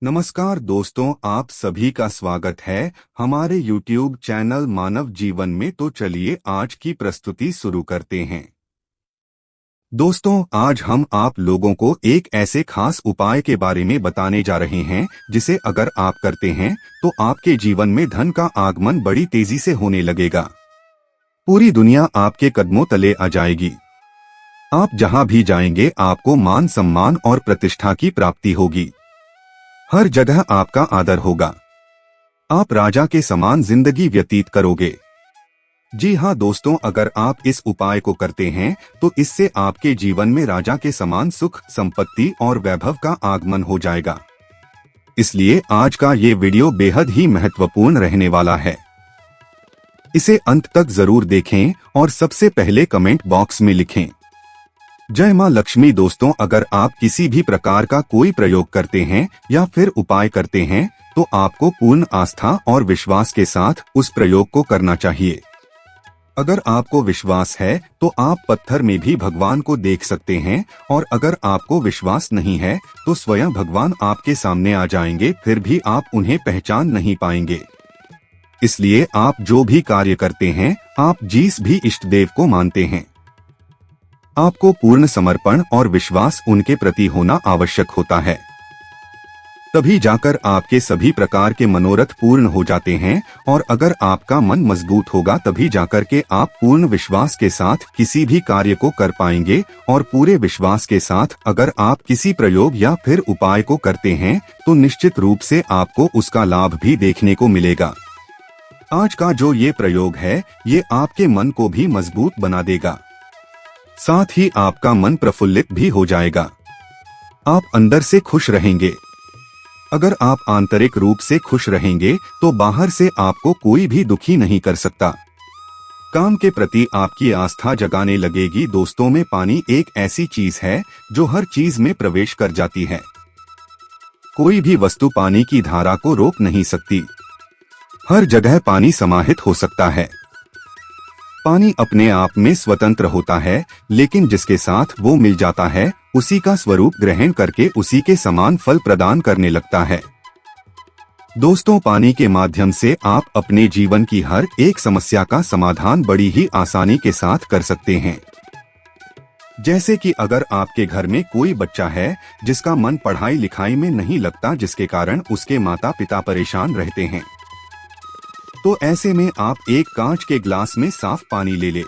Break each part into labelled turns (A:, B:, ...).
A: नमस्कार दोस्तों, आप सभी का स्वागत है हमारे YouTube चैनल मानव जीवन में। तो चलिए आज की प्रस्तुति शुरू करते हैं। दोस्तों, आज हम आप लोगों को एक ऐसे खास उपाय के बारे में बताने जा रहे हैं जिसे अगर आप करते हैं तो आपके जीवन में धन का आगमन बड़ी तेजी से होने लगेगा। पूरी दुनिया आपके कदमों तले आ जाएगी। आप जहां भी जाएंगे आपको मान सम्मान और प्रतिष्ठा की प्राप्ति होगी। हर जगह आपका आदर होगा। आप राजा के समान जिंदगी व्यतीत करोगे। जी हाँ दोस्तों, अगर आप इस उपाय को करते हैं तो इससे आपके जीवन में राजा के समान सुख, संपत्ति और वैभव का आगमन हो जाएगा। इसलिए आज का ये वीडियो बेहद ही महत्वपूर्ण रहने वाला है। इसे अंत तक जरूर देखें और सबसे पहले कमेंट बॉक्स में लिखें, जय मां लक्ष्मी। दोस्तों, अगर आप किसी भी प्रकार का कोई प्रयोग करते हैं या फिर उपाय करते हैं तो आपको पूर्ण आस्था और विश्वास के साथ उस प्रयोग को करना चाहिए। अगर आपको विश्वास है तो आप पत्थर में भी भगवान को देख सकते हैं, और अगर आपको विश्वास नहीं है तो स्वयं भगवान आपके सामने आ जाएंगे, फिर भी आप उन्हें पहचान नहीं पाएंगे। इसलिए आप जो भी कार्य करते हैं, आप जिस भी इष्ट देव को मानते हैं, आपको पूर्ण समर्पण और विश्वास उनके प्रति होना आवश्यक होता है। तभी जाकर आपके सभी प्रकार के मनोरथ पूर्ण हो जाते हैं। और अगर आपका मन मजबूत होगा तभी जाकर के आप पूर्ण विश्वास के साथ किसी भी कार्य को कर पाएंगे। और पूरे विश्वास के साथ अगर आप किसी प्रयोग या फिर उपाय को करते हैं तो निश्चित रूप से आपको उसका लाभ भी देखने को मिलेगा। आज का जो ये प्रयोग है, ये आपके मन को भी मजबूत बना देगा, साथ ही आपका मन प्रफुल्लित भी हो जाएगा। आप अंदर से खुश रहेंगे। अगर आप आंतरिक रूप से खुश रहेंगे तो बाहर से आपको कोई भी दुखी नहीं कर सकता। काम के प्रति आपकी आस्था जगाने लगेगी। दोस्तों में पानी एक ऐसी चीज है जो हर चीज में प्रवेश कर जाती है। कोई भी वस्तु पानी की धारा को रोक नहीं सकती। हर जगह पानी समाहित हो सकता है। पानी अपने आप में स्वतंत्र होता है, लेकिन जिसके साथ वो मिल जाता है उसी का स्वरूप ग्रहण करके उसी के समान फल प्रदान करने लगता है। दोस्तों, पानी के माध्यम से आप अपने जीवन की हर एक समस्या का समाधान बड़ी ही आसानी के साथ कर सकते हैं। जैसे कि अगर आपके घर में कोई बच्चा है जिसका मन पढ़ाई लिखाई में नहीं लगता, जिसके कारण उसके माता पिता परेशान रहते हैं, तो ऐसे में आप एक कांच के ग्लास में साफ पानी ले ले।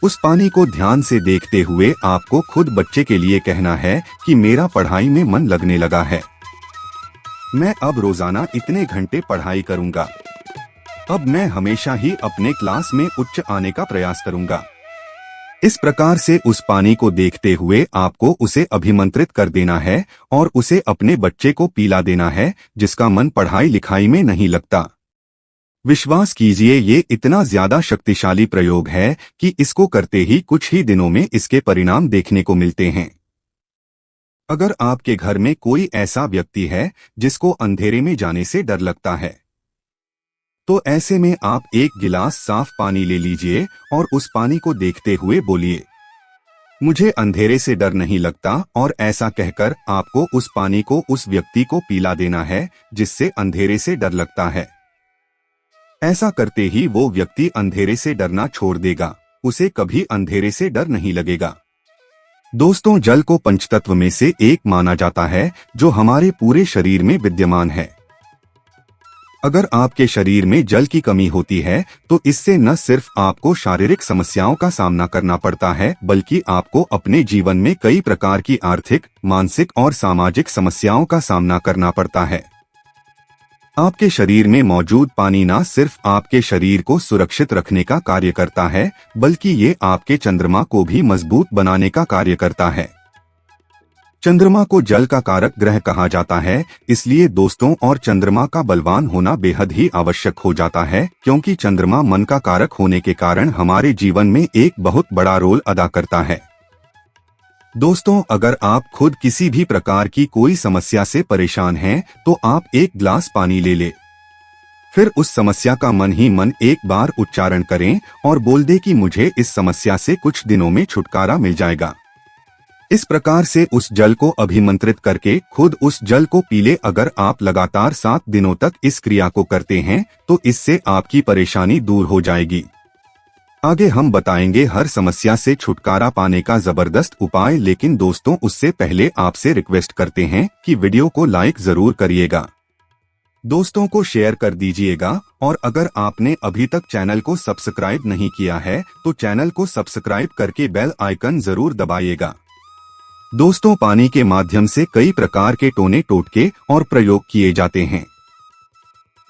A: उस पानी को ध्यान से देखते हुए आपको खुद बच्चे के लिए कहना है कि मेरा पढ़ाई में मन लगने लगा है। मैं अब रोजाना इतने घंटे पढ़ाई करूंगा। अब मैं हमेशा ही अपने क्लास में उच्च आने का प्रयास करूंगा। इस प्रकार से उस पानी को देखते हुए आपको उसे अभिमंत्रित कर देना है और उसे अपने बच्चे को पिला देना है जिसका मन पढ़ाई लिखाई में नहीं लगता। विश्वास कीजिए, ये इतना ज्यादा शक्तिशाली प्रयोग है कि इसको करते ही कुछ ही दिनों में इसके परिणाम देखने को मिलते हैं। अगर आपके घर में कोई ऐसा व्यक्ति है जिसको अंधेरे में जाने से डर लगता है, तो ऐसे में आप एक गिलास साफ पानी ले लीजिए और उस पानी को देखते हुए बोलिए, मुझे अंधेरे से डर नहीं लगता। और ऐसा कहकर आपको उस पानी को उस व्यक्ति को पिला देना है जिससे अंधेरे से डर लगता है। ऐसा करते ही वो व्यक्ति अंधेरे से डरना छोड़ देगा। उसे कभी अंधेरे से डर नहीं लगेगा। दोस्तों, जल को पंचतत्व में से एक माना जाता है जो हमारे पूरे शरीर में विद्यमान है। अगर आपके शरीर में जल की कमी होती है तो इससे न सिर्फ आपको शारीरिक समस्याओं का सामना करना पड़ता है, बल्कि आपको अपने जीवन में कई प्रकार की आर्थिक, मानसिक और सामाजिक समस्याओं का सामना करना पड़ता है। आपके शरीर में मौजूद पानी न सिर्फ आपके शरीर को सुरक्षित रखने का कार्य करता है, बल्कि ये आपके चंद्रमा को भी मजबूत बनाने का कार्य करता है। चंद्रमा को जल का कारक ग्रह कहा जाता है, इसलिए दोस्तों और चंद्रमा का बलवान होना बेहद ही आवश्यक हो जाता है, क्योंकि चंद्रमा मन का कारक होने के कारण हमारे जीवन में एक बहुत बड़ा रोल अदा करता है। दोस्तों, अगर आप खुद किसी भी प्रकार की कोई समस्या से परेशान हैं, तो आप एक गिलास पानी ले ले। फिर उस समस्या का मन ही मन एक बार उच्चारण करें और बोल दे कि मुझे इस समस्या से कुछ दिनों में छुटकारा मिल जाएगा। इस प्रकार से उस जल को अभिमंत्रित करके खुद उस जल को पी ले। अगर आप लगातार 7 दिनों तक इस क्रिया को करते हैं तो इससे आपकी परेशानी दूर हो जाएगी। आगे हम बताएंगे हर समस्या से छुटकारा पाने का जबरदस्त उपाय, लेकिन दोस्तों उससे पहले आपसे रिक्वेस्ट करते हैं कि वीडियो को लाइक जरूर करिएगा, दोस्तों को शेयर कर दीजिएगा, और अगर आपने अभी तक चैनल को सब्सक्राइब नहीं किया है तो चैनल को सब्सक्राइब करके बेल आइकन जरूर दबाइएगा। दोस्तों पानी के माध्यम से कई प्रकार के टोने टोटके और प्रयोग किए जाते हैं।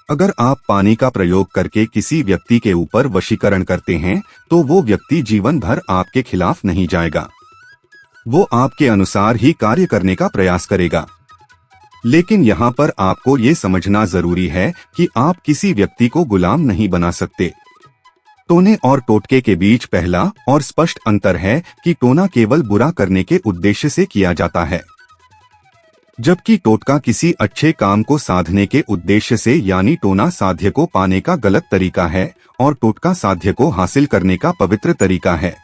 A: अगर आप पानी का प्रयोग करके किसी व्यक्ति के ऊपर वशीकरण करते हैं तो वो व्यक्ति जीवन भर आपके खिलाफ नहीं जाएगा, वो आपके अनुसार ही कार्य करने का प्रयास करेगा। लेकिन यहाँ पर आपको ये समझना जरूरी है कि आप किसी व्यक्ति को गुलाम नहीं बना सकते। टोने और टोटके के बीच पहला और स्पष्ट अंतर है कि टोना केवल बुरा करने के उद्देश्य से किया जाता है, जबकि टोटका किसी अच्छे काम को साधने के उद्देश्य से, यानी टोना साध्य को पाने का गलत तरीका है और टोटका साध्य को हासिल करने का पवित्र तरीका है।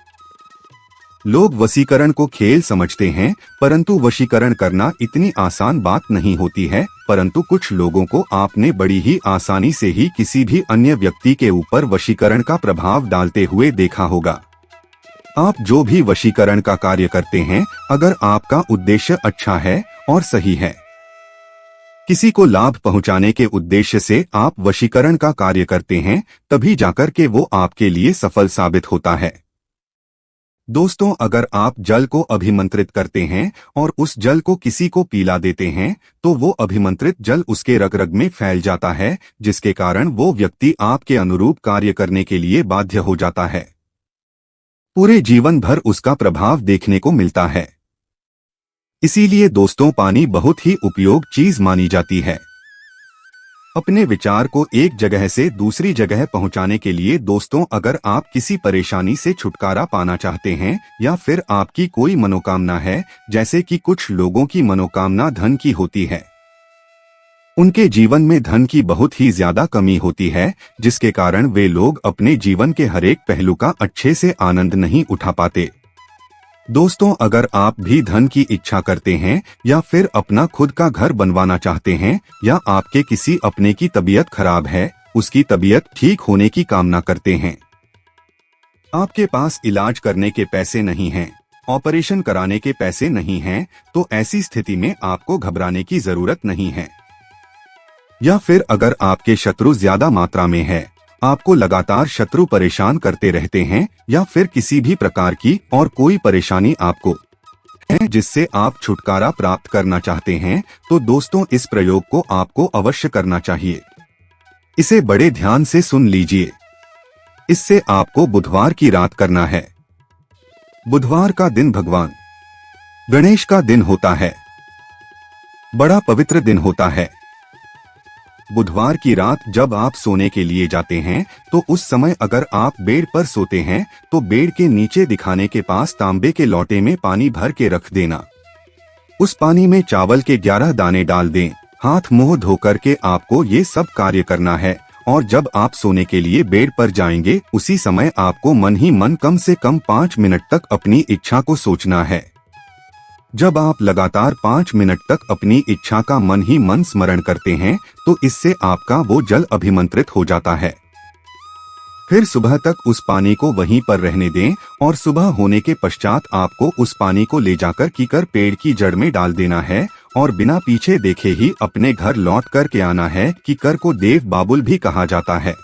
A: लोग वशीकरण को खेल समझते हैं, परंतु वशीकरण करना इतनी आसान बात नहीं होती है। परंतु कुछ लोगों को आपने बड़ी ही आसानी से ही किसी भी अन्य व्यक्ति के ऊपर वशीकरण का प्रभाव डालते हुए देखा होगा। आप जो भी वशीकरण का कार्य करते हैं, अगर आपका उद्देश्य अच्छा है और सही है, किसी को लाभ पहुंचाने के उद्देश्य से आप वशीकरण का कार्य करते हैं, तभी जाकर के वो आपके लिए सफल साबित होता है। दोस्तों अगर आप जल को अभिमंत्रित करते हैं और उस जल को किसी को पिला देते हैं तो वो अभिमंत्रित जल उसके रग रग में फैल जाता है, जिसके कारण वो व्यक्ति आपके अनुरूप कार्य करने के लिए बाध्य हो जाता है। पूरे जीवन भर उसका प्रभाव देखने को मिलता है। इसीलिए दोस्तों पानी बहुत ही उपयोग चीज मानी जाती है। अपने विचार को एक जगह से दूसरी जगह पहुंचाने के लिए दोस्तों अगर आप किसी परेशानी से छुटकारा पाना चाहते हैं या फिर आपकी कोई मनोकामना है, जैसे कि कुछ लोगों की मनोकामना धन की होती है, उनके जीवन में धन की बहुत ही ज्यादा कमी होती है, जिसके कारण वे लोग अपने जीवन के हर एक पहलू का अच्छे से आनंद नहीं उठा पाते। दोस्तों अगर आप भी धन की इच्छा करते हैं या फिर अपना खुद का घर बनवाना चाहते हैं, या आपके किसी अपने की तबीयत खराब है, उसकी तबीयत ठीक होने की कामना करते हैं, आपके पास इलाज करने के पैसे नहीं हैं, ऑपरेशन कराने के पैसे नहीं हैं, तो ऐसी स्थिति में आपको घबराने की जरूरत नहीं है। या फिर अगर आपके शत्रु ज्यादा मात्रा में है, आपको लगातार शत्रु परेशान करते रहते हैं, या फिर किसी भी प्रकार की और कोई परेशानी आपको है जिससे आप छुटकारा प्राप्त करना चाहते हैं, तो दोस्तों इस प्रयोग को आपको अवश्य करना चाहिए। इसे बड़े ध्यान से सुन लीजिए। इससे आपको बुधवार की रात करना है। बुधवार का दिन भगवान गणेश का दिन होता है, बड़ा पवित्र दिन होता है। बुधवार की रात जब आप सोने के लिए जाते हैं तो उस समय अगर आप बेड पर सोते हैं तो बेड के नीचे दिखाने के पास तांबे के लोटे में पानी भर के रख देना। उस पानी में चावल के 11 दाने डाल दें। हाथ मुंह धोकर के आपको ये सब कार्य करना है, और जब आप सोने के लिए बेड पर जाएंगे उसी समय आपको मन ही मन कम से कम 5 मिनट तक अपनी इच्छा को सोचना है। जब आप लगातार 5 मिनट तक अपनी इच्छा का मन ही मन स्मरण करते हैं तो इससे आपका वो जल अभिमंत्रित हो जाता है। फिर सुबह तक उस पानी को वहीं पर रहने दें, और सुबह होने के पश्चात आपको उस पानी को ले जाकर कीकर पेड़ की जड़ में डाल देना है, और बिना पीछे देखे ही अपने घर लौट कर के आना है। कीकर को देव बाबुल भी कहा जाता है।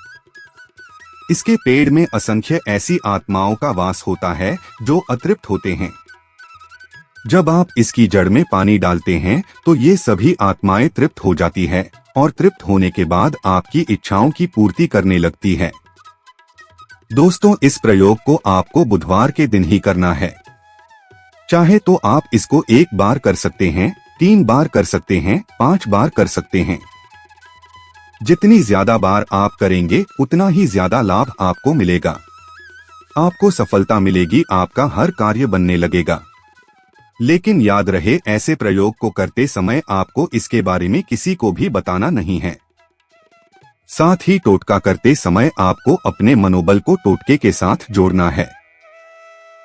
A: इसके पेड़ में असंख्य ऐसी आत्माओं का वास होता है जो अतृप्त होते हैं। जब आप इसकी जड़ में पानी डालते हैं तो ये सभी आत्माएं तृप्त हो जाती है, और तृप्त होने के बाद आपकी इच्छाओं की पूर्ति करने लगती है। दोस्तों इस प्रयोग को आपको बुधवार के दिन ही करना है। चाहे तो आप इसको 1 बार कर सकते हैं, 3 बार कर सकते हैं, 5 बार कर सकते हैं। जितनी ज्यादा बार आप करेंगे उतना ही ज्यादा लाभ आपको मिलेगा, आपको सफलता मिलेगी, आपका हर कार्य बनने लगेगा। लेकिन याद रहे, ऐसे प्रयोग को करते समय आपको इसके बारे में किसी को भी बताना नहीं है। साथ ही टोटका करते समय आपको अपने मनोबल को टोटके के साथ जोड़ना है।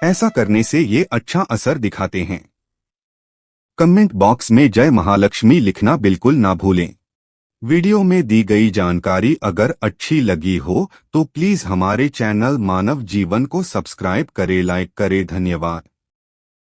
A: ऐसा करने से ये अच्छा असर दिखाते हैं। कमेंट बॉक्स में जय महालक्ष्मी लिखना बिल्कुल ना भूलें। वीडियो में दी गई जानकारी अगर अच्छी लगी हो तो प्लीज हमारे चैनल मानव जीवन को सब्सक्राइब करें, लाइक करें। धन्यवाद।